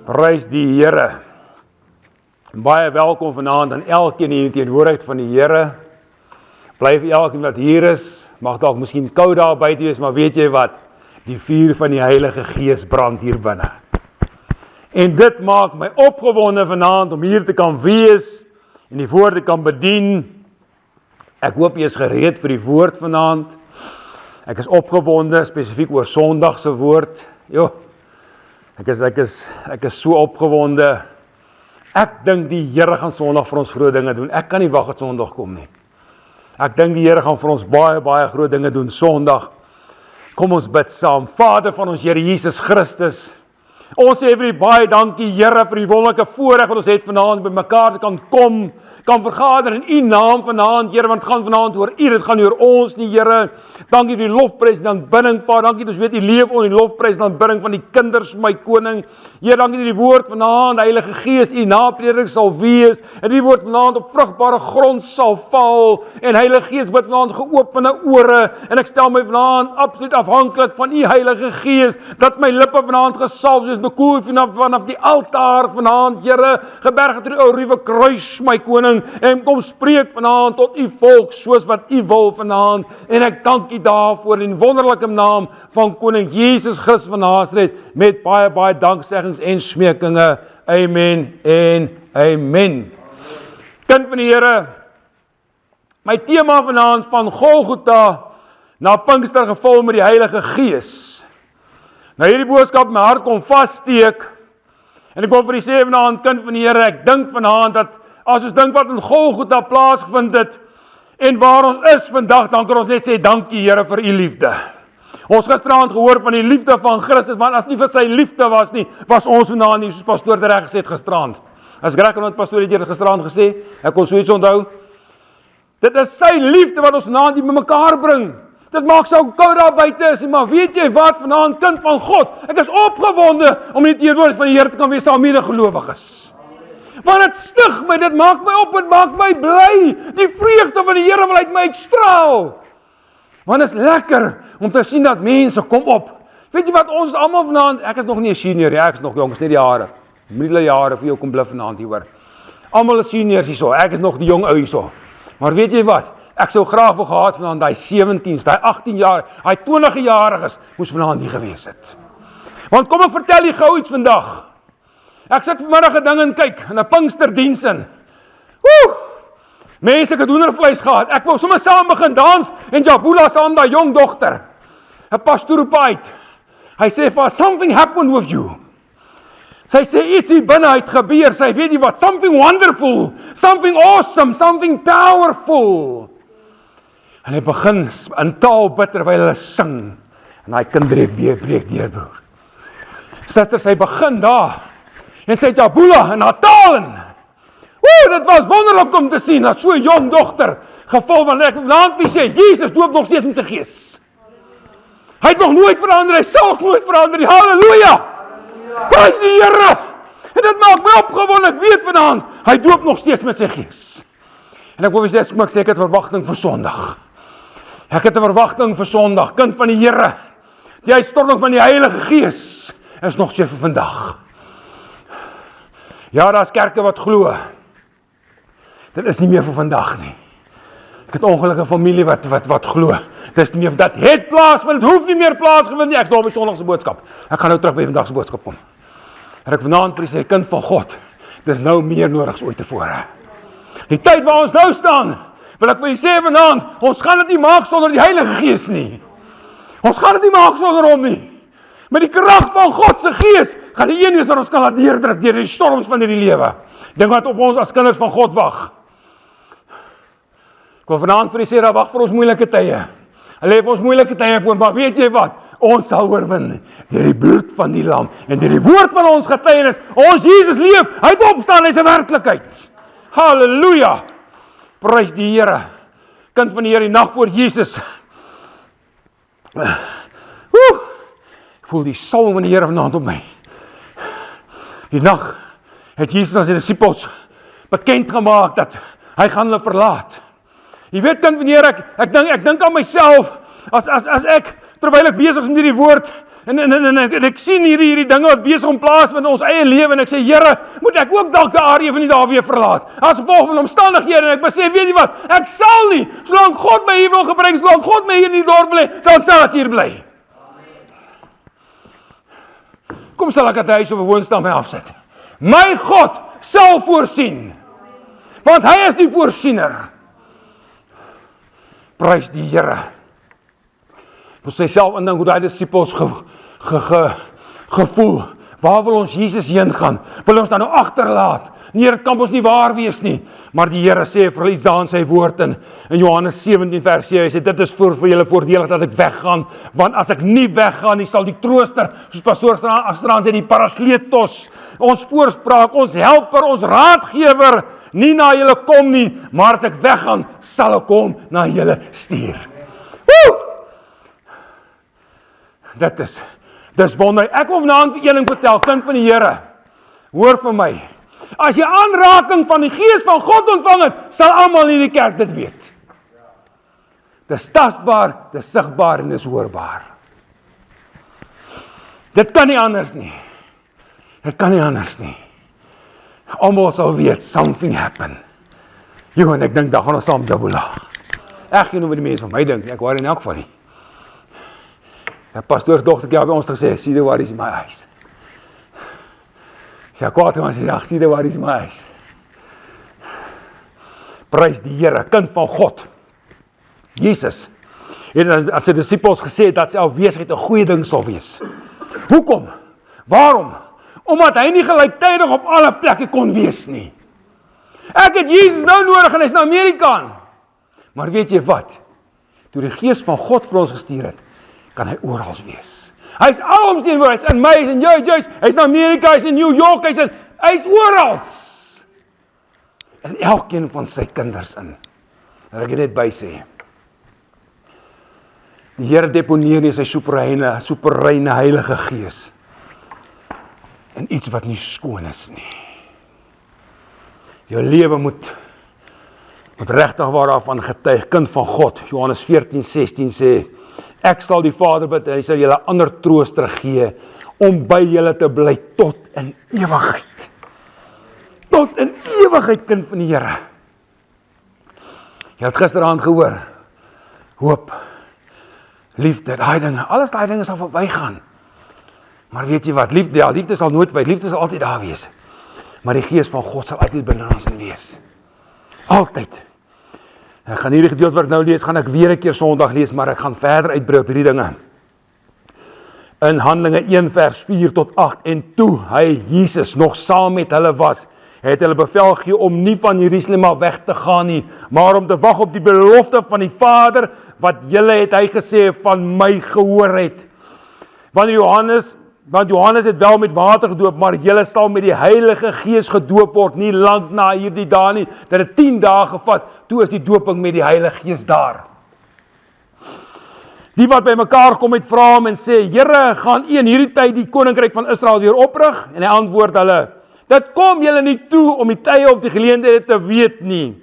Prys die Here. Baie welkom vanaand aan elkeen hier in die teenwoordigheid van die Here. Bly vir elkeen wat hier is, mag dalk miskien koud daar buite wees, maar weet jy wat? Die vuur van die Heilige Gees brand hier binne. En dit maak my opgewonde vanaand om hier te kan wees en die woord te kan bedien. Ek hoop jy is gereed vir die woord vanaand. Ek is opgewonde spesifiek oor Sondag se woord. Ek is so opgewonde. Ek dink die Here gaan Sondag vir ons groot dinge doen. Ek kan nie wag dat Sondag kom nie. Ek dink die Here gaan vir ons baie groot dinge doen Sondag. Kom ons bid saam. Vader van ons Here Jesus Christus. Ons sê vir U baie dankie Here vir die wonderlike voorreg wat ons het vanaand by mekaar te kan kom, kan vergader in U naam vanaand, Here, want het gaan vanaand oor U, dit gaan oor ons nie, Here. Dankie vir die lofprys en aanbidding, Vader. Dankie dat ons weet U leef onder die lofprys en aanbidding van die kinders, my koning. Here, dankie dat die woord vanaand, Heilige Gees, U naprediking sal wees, en die woord vanaand op vrugbare grond sal val, en Heilige Gees bid vanaand geopende ore, en ek stel my vanaand absoluut afhanklik van U Heilige Gees, dat my lippe vanaand gesalf is, bekoel vanaf die altaar vanaand, Here, geberg het U ruwe kruis, my koning, en kom spreek vanaand tot U volk, soos wat U wil vanaand, en ek dank U daarvoor in wonderlike naam van koning Jesus Christus van Nasaret, met baie dankseggings en smekinge, amen en amen. Kind van die Here, my tema vanaand van Golgotha na Pinkster gevul met die Heilige Gees. Nou hierdie boodskap my hart kom vassteek, en ek wil vir U sê vanaand, kind van die Here, ek dink vanaand dat as ons dink wat in Golgotha plaasgevind het, en waar ons is vandag, dan kan ons net sê, dankie Here vir U liefde. Ons gisterand gehoor van die liefde van Christus, want as nie vir sy liefde was nie, was ons vanaand nie, soos pastoor reg gesê het gisterand. As ek reg het pastoor het gisterand gesê, ek kon so iets onthou, dit is sy liefde wat ons vanaand hier bymekaar bring. Dit maak so koud daar buite is, maar weet jy wat, vanaand kind van God, ek is opgewonde om in die teenwoordigheid van die Here te kan wees saam met medegelowiges. Want dit stig my, dit maak my op, dit maak my bly. Die vreugde van die Here wil uit my uitstraal. Want dit is lekker om te sien dat mense kom op. Weet jy wat, ons is almal vanaand, ek is nog nie 'n senior, ek is nog jong, is net die jare. Middeljare vir jou kom bluf vanaand hier hoor. Almal is seniors hierso, ek is nog die jong ou hierso. Maar weet jy wat, ek sou graag wil gehad vanaand, daai 17s, daai 18 jaar, daai 20-jariges, moes vanaand hier gewees het. Want kom ek vertel jy gou iets vandag. Ek sit vanmiddag 'n ding en kyk, in 'n Pinksterdiens in. Mense, ek het hoendervleis gehad. Ek wou sommer saam begin dans, en Jabula saam daai jong dogter. 'n pastoor roep uit. Hy sê vir haar, something happened with you. Sy sê iets hier binne het gebeur. Sy weet nie wat, something wonderful, something awesome, something powerful. En hy begin in taal bid terwyl hulle sing. En daai kind breek deur, broer. Suster, sy begin daar. En sy het Jabula in haar taal in. Dit was wonderlik om te sien, dat so 'n jong dogter, gevul van ek vanaand wie sê, Jesus doop nog steeds met sy Gees. Hy het nog nooit verander, hy sal nooit verander nie, halleluja! Prys die Here! En dit maak my opgewonde, ek weet vanaand, hy doop nog steeds met sy Gees. En ek wil sê, ek het verwagting vir Sondag. Ek het 'n verwagting vir Sondag, kind van die Here. Die uitstorting van die Heilige Gees is nog steeds vir vandag. Ja, daar's kerke wat glo. Dit is nie meer vir vandag nie. Ek het ongelukkige familie wat glo. Dit is nie meer, dat het plaas, want dit hoef nie meer plaasgevind nie. Ek is daar by Sondagse boodskap. Ek gaan nou terug by vandag se boodskap kom. En ek vanaand vir sê, kind van God, dit is nou meer nodig as ooit tevore. Die tyd waar ons nou staan, wil ek vir julle sê vanaand, ons gaan dit nie maak sonder die Heilige Gees nie. Ons gaan dit nie maak sonder hom nie. Met die krag van God se Gees, gaan die een wees wat ons kan laat deurdruk deur die storms van hierdie lewe. Dink wat op ons as kinders van God wag. Ek wil vanaand vir julle sê, daar wag vir ons moeilike tye. Hulle het ons moeilike tye voor, maar weet jy wat? Ons sal oorwin deur die bloed van die lam en deur die woord van ons getuienis. Ons Jesus leef, hy het opstaan, hy is 'n werklikheid. Halleluja! Prys die Here. Kind van die Here, die nag voor Jesus. Ek voel die salwing van die Here vanaand op my. Die nag het Jesus aan sy disippels bekend gemaak dat hy gaan hulle verlaat. Jy weet, kind van die Here, ek dink aan myself, as ek, terwyl ek besig is met hierdie woord, En ek sien hierdie dinge wat besig om plaasvind in ons eie lewe en ek sê, Here, moet ek ook dalk die area van die daar weer verlaat? As gevolg van omstandighede en ek besef, weet jy wat, ek sal nie, solank God my hier wil gebring, solank God my hier in die dorp wil hê, dan sal ek hier bly. Kom sal ek 'n huis of 'n woonstel my afsit. My God sal voorsien, want hy is die voorsiener. Prys die Here. Moet sy self indink hoe daai disippels gevoel. Waar wil ons Jesus heen gaan? Wil ons dan nou agterlaat? Nee, dit kan ons nie waar wees nie. Maar die Here sê vir hulle iets daar in sy woord in Johannes 17 vers 7, hy sê, dit is vir julle voordelig dat ek weggaan, want as ek nie weggaan nie, sal die trooster, soos pastoor Astraan sê, die Parakletos, ons voorspraak, ons helper, ons raadgewer, nie na julle kom nie, maar as ek weggaan, sal ek hom na julle stuur. Woe! Dis wonderlik. Ek wil vanaand vir een ding vertel, kind van die Here. Hoor vir my. As jy aanraking van die Gees van God ontvang het, sal almal in die kerk dit weet. Dis tasbaar, dis sigbaar en dis hoorbaar. Dit kan nie anders nie. Dit kan nie anders nie. Almal sal weet, something happen. En ek dink, daar gaan ons saam dubbela. Ek gee nou wat die mense van my dink, ek hoor in elk geval nie. Die pastoorsdogtertjie het by ons gesê, see the worries in my eyes. Ja, kwaad man sê, see the worries in my eyes. Prys die Here, kind van God. Jesus het as sy disippels gesê dat sy afwesigheid 'n goeie ding sal wees. Hoekom? Waarom? Omdat hy nie gelyktydig op alle plekke kon wees nie. Ek het Jesus nou nodig en hy's na Amerika. Maar weet jy wat? Toe die Gees van God vir ons gestuur het, kan hy oral wees. Hy's alomteenwoordig, hy's in my, hy's in jou, hy's in Amerika, hy's in New York, hy's oral. En elkeen van sy kinders in. Dat ek net by sê. Die Here deponeer nie sy soewereine Heilige Gees in iets wat nie skoon is nie. Jou lewe moet regtig waar daarvan getuig, kind van God. Johannes 14:16 sê, ek sal die Vader bid, hy sal julle ander trooster gee, om by julle te bly tot in ewigheid. Tot in ewigheid, kind van die Here. Jy het gisteraand gehoor, hoop, liefde, daai dinge, alles daai dinge sal verbygaan. Maar weet jy wat, liefde sal nooit by, liefde sal altyd daar wees. Maar die Gees van God sal altyd binne ons wees. Altyd. Ek gaan hierdie gedeelte wat ek nou lees, gaan ek weer 'n keer Sondag lees, maar ek gaan verder uitbrei op hierdie dinge. In Handelinge 1 vers 4 tot 8, en toe hy, Jesus, nog saam met hulle was, het hulle bevel gegee om nie van Jerusalem af weg te gaan nie, maar om te wag op die belofte van die Vader, wat julle het hy gesê van my gehoor het. Want Johannes het wel met water gedoop, maar julle sal met die Heilige Gees gedoop word, nie lank na hierdie dae nie, dat het 10 dae gevat, toe is die doping met die Heilige Gees daar. Die wat by mekaar kom het vra hom en sê, Here, gaan u in hierdie tyd die koninkryk van Israel weer oprig? En hy antwoord hulle, dit kom julle nie toe om die tye of die geleenthede te weet nie,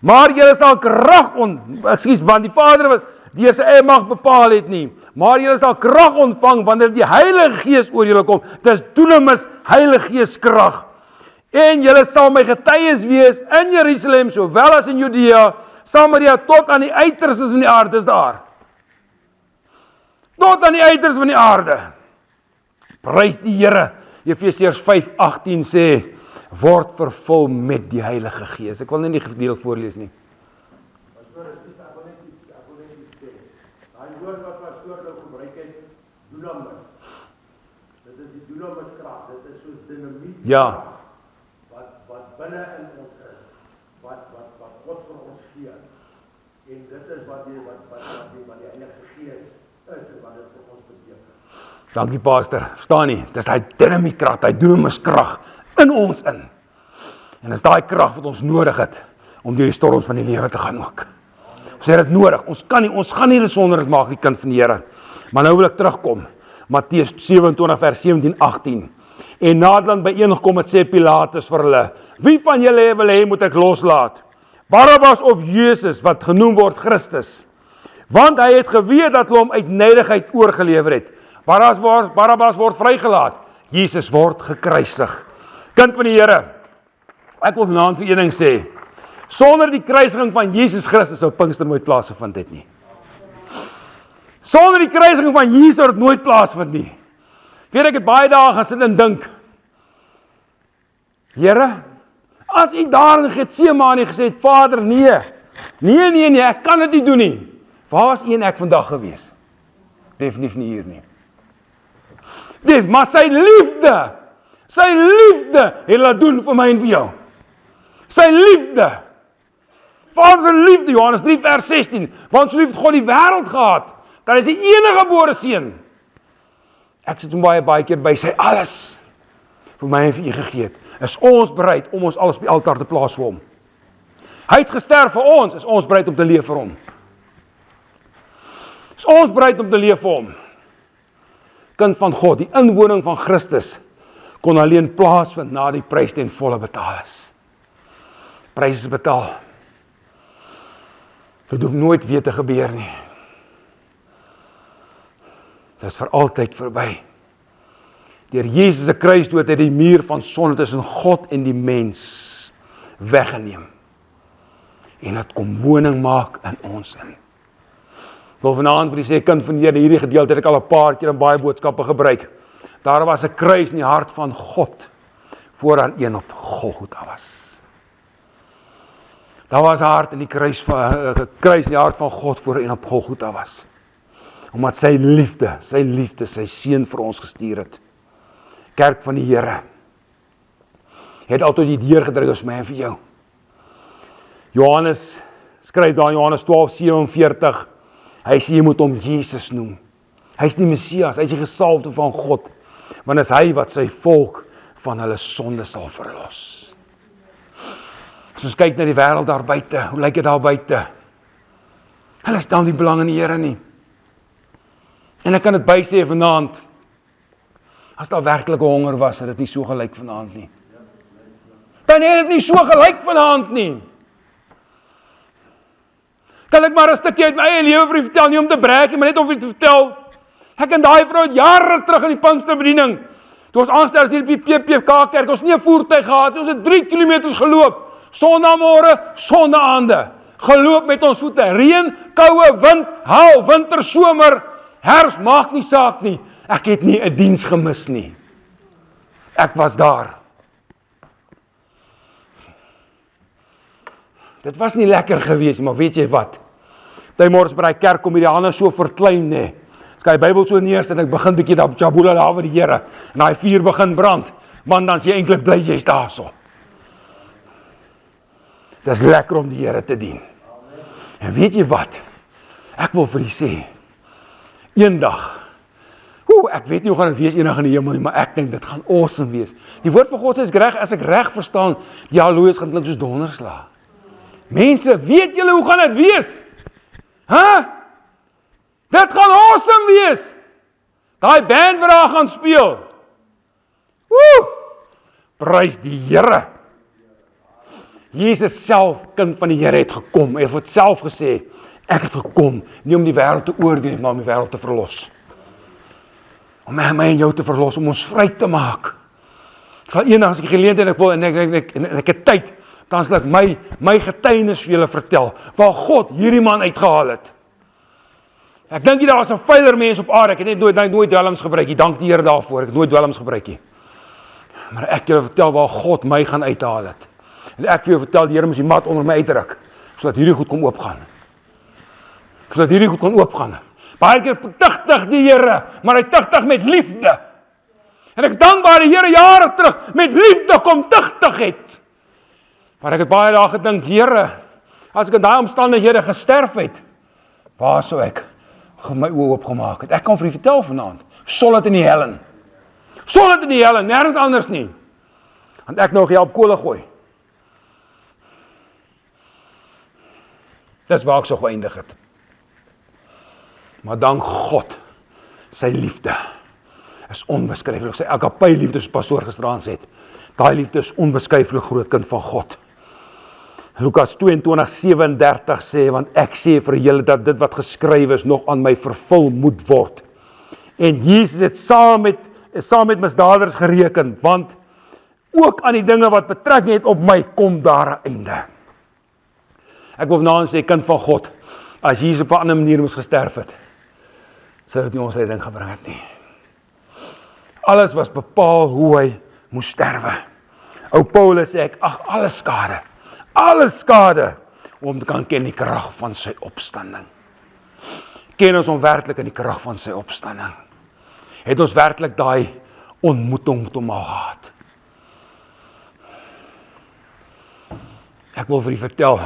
maar julle sal krag want die Vader wat deur sy eie mag bepaal het nie, maar julle sal krag ontvang wanneer die Heilige Gees oor julle kom. Dis dunamis, Heilige Gees krag. En julle sal my getuies wees in Jerusalem, sowel as in Judea, Samaria, tot aan die uiterstes van die aarde. Dis daar. Tot aan die uiterstes van die aarde. Prys die Here. Efesiërs 5:18 sê, word vervul met die Heilige Gees. Ek wil nie die gedeelte voorlees nie. Daai woord wat pastoor nou gebruik het, dunamis. Dit is die dunamis krag, dit is soos dinamiet. Ja. Wat binne in ons is, wat God vir ons gee. En dit is wat die Heilige Gees is en wat dit vir ons beteken. Dankie pastor, verstaan nie, dis daai dinamiet krag, daai dunamis krag in ons in. En dis daai krag wat ons nodig het om deur die storms van die lewe te gaan ook. Ons het dit nodig. Ons gaan nie dit sonder dit maak, die kind van die Here. Maar nou wil ek terugkom. Matteus 27 vers 17-18. En nadat hulle byeengekom het, sê Pilatus vir hulle, wie van julle wil hê moet ek loslaat? Barabbas of Jesus wat genoem word Christus? Want hy het geweet dat hulle hom uit nydigheid oorgelewer het. Barabbas word vrygelaat. Jesus word gekruisig. Kind van die Here, ek wil vanaand vir een ding sê, sonder die kruisiging van Jesus Christus sou Pinkster nooit plaasgevind het nie. Sonder die kruisiging van Jesus sou dit nooit plaasvind nie. Weet ek het baie dae gaan sit en dink, Here, as U daar in Getsemane gesê het, Vader, nee, ek kan dit nie doen nie. Waar was U en ek vandag gewees? Definitief nie hier nie. Maar sy liefde het laat doen vir my en vir jou. Sy liefde. Vader se liefde, Johannes 3 vers 16, want so lief het God die wêreld gehad, dat hy sy enige gebore seun, ek sit hom baie keer by, sy alles vir my en vir U gegee het, is ons bereid om ons alles op die altaar te plaas vir hom. Hy het gesterf vir ons, is ons bereid om te leef vir hom. Is ons bereid om te leef vir hom. Kind van God, die inwoning van Christus kon alleen plaasvind na die prys ten volle betaal is. Prys is betaal. Dit hoef nooit weer te gebeur nie. Dit is vir altyd verby. Deur Jesus se kruisdood het die muur van sonde tussen God en die mens weggeneem. En dit kom woning maak in ons in. Ek wil vanaand vir u sê, kind van die Here, hierdie gedeelte het ek al 'n paar keer in baie boodskappe gebruik. Daar was 'n kruis in die hart van God, vooraan een op Golgotha was. Daar was 'n hart in die kruis in die hart van God voor een op Golgotha was. Omdat sy liefde, sy seun vir ons gestuur het. Kerk van die Here het altyd die deur gedruk as my en vir jou. Johannes skryf daar in Johannes 12:47, hy sê jy moet hom Jesus noem. Hy is die Messias, hy is die gesalfde van God, want is hy wat sy volk van hulle sonde sal verlos. As ons kyk na die wêreld daar buite, hoe lyk dit daar buite? Hulle stel nie belang in die Here nie. En ek kan dit bysê vanaand, as daar werklike honger was, het dit nie so gelyk vanaand nie. Dan het dit nie so gelyk vanaand nie. Kan ek maar 'n stukkie uit my eie lewe vir u vertel, nie om te brag, maar net om vir u te vertel. Ek en daai vrou het jare terug in die Pinksterbediening, toe ons aanstel is hier by die PPK kerk, ons nie 'n voertuig gehad, ons het 3 kilometers geloop, sondagmôre, sondaande, geloop met ons voete, reën, koue, wind, haal, winter, somer, herfs, maak nie saak nie, ek het nie 'n diens gemis nie, ek was daar. Dit was nie lekker gewees, maar weet jy wat? Partymôre by die kerk kom die hande so verklein, nee. As ek die Bybel so neersit en ek begin bietjie daar Jabula daar vir die Here, en daai vuur begin brand, man, dan is jy eintlik bly jy's daarso. Dis lekker om die Here te dien. En weet jy wat? Ek wil vir u sê, eendag, ek weet nie hoe gaan dit wees eendag in die hemel nie, maar ek dink dit gaan awesome wees. Die woord van God sê as ek reg verstaan, die halleluja's gaan klink soos donderslag. Mense, weet julle hoe gaan dit wees? Dit gaan awesome wees. Daai band wat daar gaan speel. Prys die Here. Jesus self, kind van die Here, het gekom. Hy het self gesê, ek het gekom, nie om die wêreld te oordeel, maar om die wêreld te verlos. Om my en jou te verlos, om ons vry te maak. Ek sal eendag as ek geleentheid ek wil, en ek het tyd, dan sal ek my getuienis vir julle vertel, waar God hierdie man uitgehaal het. Ek dink nie daar was 'n vuiler mens op aarde, ek het nooit dwelms gebruik nie, dank die Here daarvoor, ek het nooit dwelms gebruik nie. Maar ek julle vertel waar God my gaan uithaal het. En ek vir jou vertel, die Here moes die mat onder my uitdruk, sodat hierdie goed kon oopgaan. Baie keer tigtig die Here, maar hy tigtig met liefde. En ek is dankbaar die Here jare terug met liefde kom tigtig het. Maar ek het baie dae gedink, Here, as ek in daai omstandighede gesterf het, waar sou ek my oë oopgemaak het? Ek kan vir u vertel vanaand, solid in die hellen. Solid in die hellen, nergens anders nie. Want ek nou op kole gooi. Dis waar ek so geëindig het. Maar dank God, sy liefde is onbeskryflik. Sy agape liefde, soos pastoor gisteraan sê, daai liefde is onbeskryflik groot, kind van God. Lukas 22:37 sê, want ek sê vir julle dat dit wat geskryf is nog aan my vervul moet word. En Jesus het saam met misdadigers gereken, want ook aan die dinge wat betrekking het op my, kom daar 'n einde. Ek wil vanaand sê, kind van God, as Jesus op 'n ander manier moes gesterf het, sou dit nie ons redding gebring het nie. Alles was bepaal hoe hy moes sterwe. Ou Paulus sê, ek ag alles skade, om te kan ken die krag van sy opstanding. Ken ons hom werklik in die krag van sy opstanding? Het ons werklik daai ontmoeting met hom al gehad? Ek wil vir u vertel,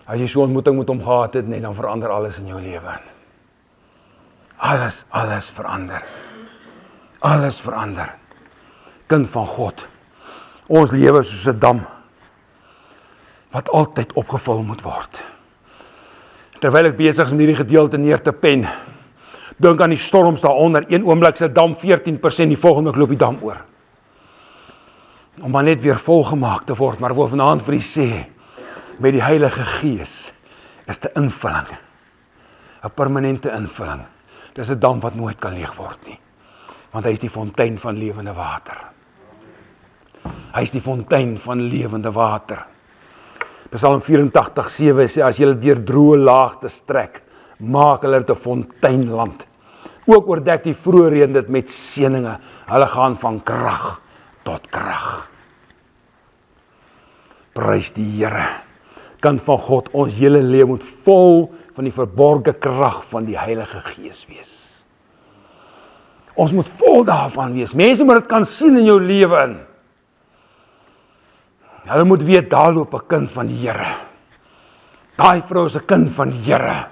as jy so 'n ontmoeting met hom gehad het, dan verander alles in jou lewe. Alles verander. Alles verander. Kind van God, ons lewe is soos 'n dam, wat altyd opgevul moet word. Terwyl ek besig is om hierdie gedeelte neer te pen, dink aan die storms daaronder, een oomblik se dam 14%, die volgende loop die dam oor. Om maar net weer volgemaak te word, maar ek wil vanaand vir u sê, met die Heilige Gees is 'n invulling, 'n permanente invulling. Dis 'n dam wat nooit kan leeg word nie, want hy is die fontein van lewende water. Hy is die fontein van lewende water. Psalm 84:7 sê, as jy deur droë laagte strek, maak hulle dit 'n fonteinland. Ook oordek die vroeë reën dit met seëninge. Hulle gaan van krag tot krag. Prys die Here. Kind van God, ons hele lewe moet vol van die verborgde krag van die Heilige Gees wees. Ons moet vol daarvan wees. Mense moet dit kan sien in jou lewe in. Hulle moet weet, daar loop 'n kind van die Here. Daai vrou is 'n kind van die Here.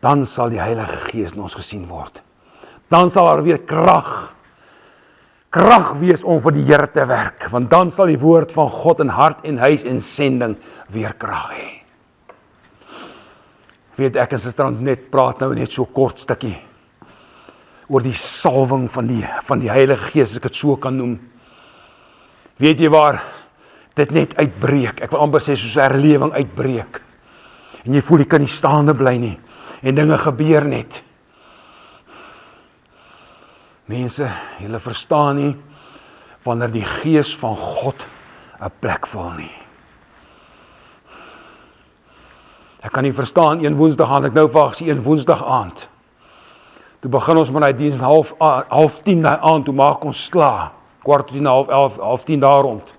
Dan sal die Heilige Gees in ons gesien word. Dan sal daar weer krag wees om vir die Here te werk, want dan sal die woord van God in hart en huis en sending weer krag hê. Weet ek en Suster net praat nou net so kort stukkie oor die salwing van die Heilige Gees, as ek dit so kan noem. Weet jy waar dit net uitbreek? Ek wil amper sê soos 'n herlewing uitbreek. En jy voel jy kan nie staande bly nie. En dinge gebeur net. Mense, julle verstaan nie wanneer die Gees van God 'n plek vul nie. Ek kan nie verstaan, een Woensdag aand, ek nou vaag sien, een Woensdag aand. Toe begin ons met die diens 9:30 daai aand, toe maak ons klaar. 9:45, 11:30 daar rond.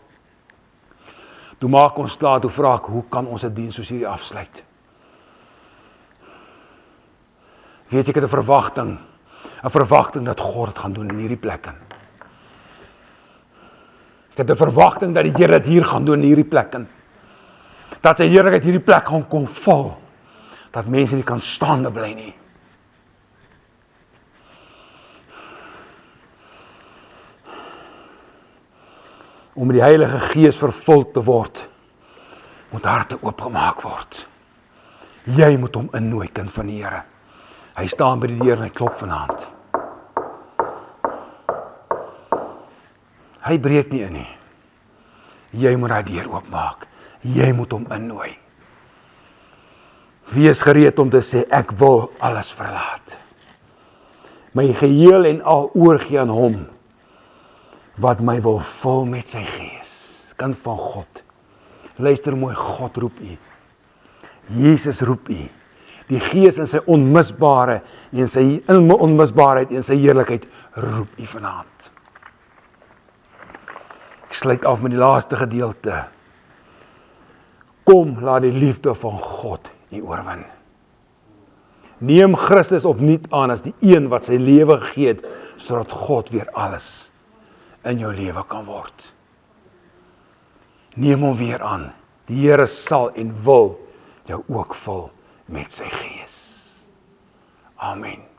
Toe maak ons klaar, toe vra ek, hoe kan ons 'n diens soos hierdie afsluit? Weet jy, ek het 'n verwagting dat God dit gaan doen in hierdie plekke. Ek het 'n verwagting dat die Here dit hier gaan doen in hierdie plekke. Dat sy heerlikheid hierdie plek gaan kom vul, dat mense nie kan staande bly nie. Om die Heilige Gees vervul te word, moet harte oopgemaak word. Jy moet hom innooi, kind van die Here. Hy staan by die deur en hy klop vanaand. Hy breek nie in nie. Jy moet daai deur oopmaak. Jy moet hom innooi. Wees gereed om te sê, ek wil alles verlaat. My geheel en al oorgee aan hom, wat my wil vul met sy Gees. Kind van God. Luister mooi, God roep u. Jesus roep u. Die Gees in sy onmisbare en sy onmisbaarheid en sy heerlikheid roep u vanaand. Ek sluit af met die laaste gedeelte. Kom, laat die liefde van God u oorwin. Neem Christus opnuut aan as die een wat sy lewe gegee het, sodat God weer alles in jou lewe kan word. Neem hom weer aan. Die Here sal en wil jou ook vul met sy Gees. Amen.